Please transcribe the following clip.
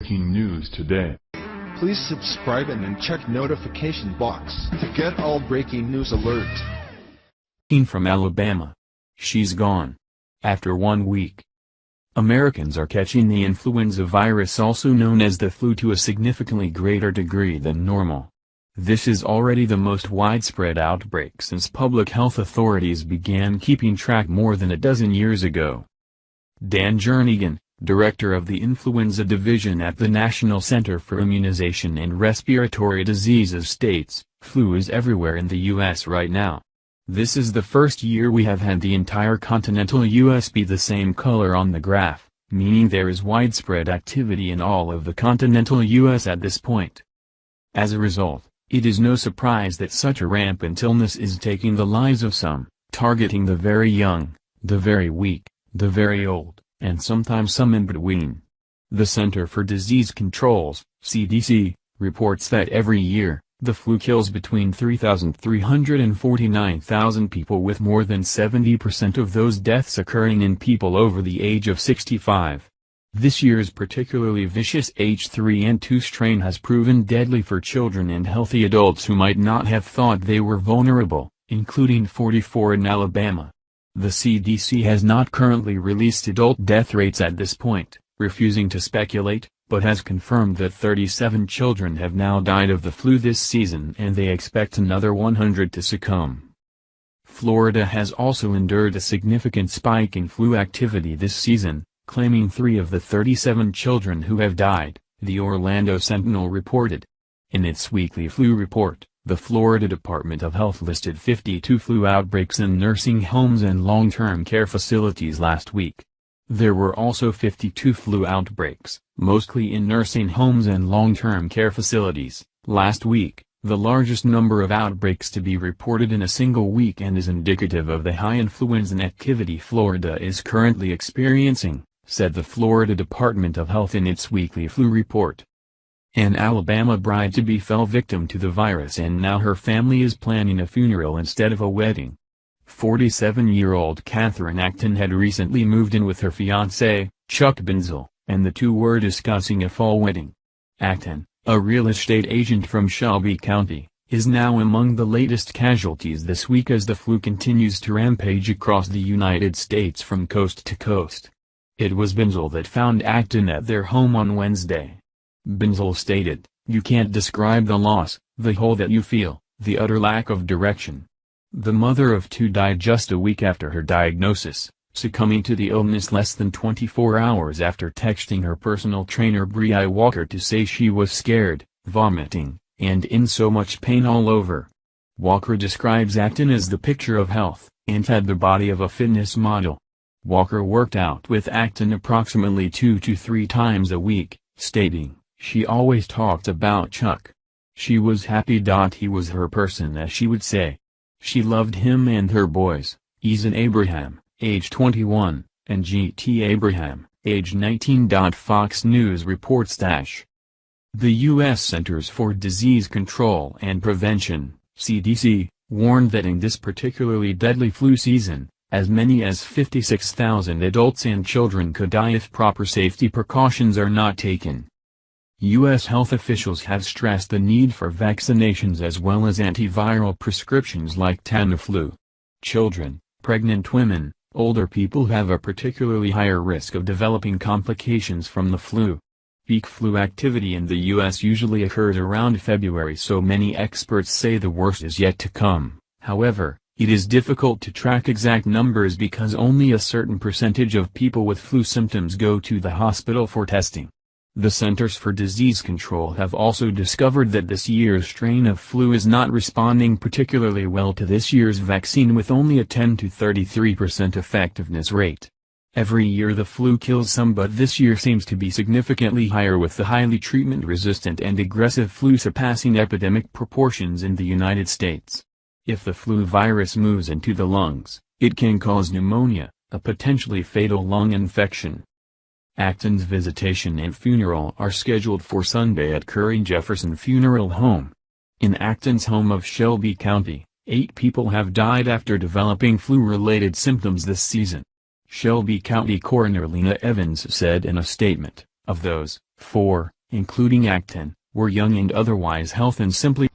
breaking news today. Please subscribe and then check notification box to get all breaking news alerts. From Alabama. She's gone. After 1 week. Americans are catching the influenza virus, also known as the flu, to a significantly greater degree than normal. This is already the most widespread outbreak since public health authorities began keeping track more than a dozen years ago. Dan Jernigan, director of the Influenza Division at the National Center for Immunization and Respiratory Diseases, states, "Flu is everywhere in the U.S. right now. This is the first year we have had the entire continental U.S. be the same color on the graph, meaning there is widespread activity in all of the continental U.S. at this point. As a result, it is no surprise that such a rampant illness is taking the lives of some, targeting the very young, the very weak, the very old, and sometimes some in between." The Center for Disease Control's (CDC) reports that every year, the flu kills between 3,300 and 49,000 people, with more than 70% of those deaths occurring in people over the age of 65. This year's particularly vicious H3N2 strain has proven deadly for children and healthy adults who might not have thought they were vulnerable, including 44 in Alabama. The CDC has not currently released adult death rates at this point, refusing to speculate, but has confirmed that 37 children have now died of the flu this season, and they expect another 100 to succumb. Florida has also endured a significant spike in flu activity this season, claiming 3 of the 37 children who have died, the Orlando Sentinel reported. In its weekly flu report, the Florida Department of Health listed 52 flu outbreaks in nursing homes and long-term care facilities last week. There were also 52 flu outbreaks, mostly in nursing homes and long-term care facilities, last week, the largest number of outbreaks to be reported in a single week, and is indicative of the high influenza activity Florida is currently experiencing, said the Florida Department of Health in its weekly flu report. An Alabama bride-to-be fell victim to the virus, and now her family is planning a funeral instead of a wedding. 47-year-old Catherine Acton had recently moved in with her fiancé, Chuck Binzel, and the two were discussing a fall wedding. Acton, a real estate agent from Shelby County, is now among the latest casualties this week as the flu continues to rampage across the United States from coast to coast. It was Binzel that found Acton at their home on Wednesday. Binzel stated, "You can't describe the loss, the hole that you feel, the utter lack of direction." The mother of 2 died just a week after her diagnosis, succumbing to the illness less than 24 hours after texting her personal trainer Bree Walker to say she was scared, vomiting, and in so much pain all over. Walker describes Acton as the picture of health, and had the body of a fitness model. Walker worked out with Acton approximately 2 to 3 times a week, stating, "She always talked about Chuck. She was happy. He was her person, as she would say. She loved him and her boys, Ethan Abraham, age 21, and G.T. Abraham, age 19." Fox News reports. The U.S. Centers for Disease Control and Prevention, CDC, warned that in this particularly deadly flu season, as many as 56,000 adults and children could die if proper safety precautions are not taken. U.S. health officials have stressed the need for vaccinations as well as antiviral prescriptions like Tamiflu. Children, pregnant women, older people have a particularly higher risk of developing complications from the flu. Peak flu activity in the U.S. usually occurs around February, so many experts say the worst is yet to come. However, it is difficult to track exact numbers because only a certain percentage of people with flu symptoms go to the hospital for testing. The Centers for Disease Control have also discovered that this year's strain of flu is not responding particularly well to this year's vaccine, with only a 10 to 33% effectiveness rate. Every year the flu kills some, but this year seems to be significantly higher, with the highly treatment-resistant and aggressive flu surpassing epidemic proportions in the United States. If the flu virus moves into the lungs, it can cause pneumonia, a potentially fatal lung infection. Acton's visitation and funeral are scheduled for Sunday at Curry Jefferson Funeral Home. In Acton's home of Shelby County, 8 people have died after developing flu-related symptoms this season. Shelby County Coroner Lena Evans said in a statement, "Of those, 4, including Act 10, were young and otherwise healthy and simply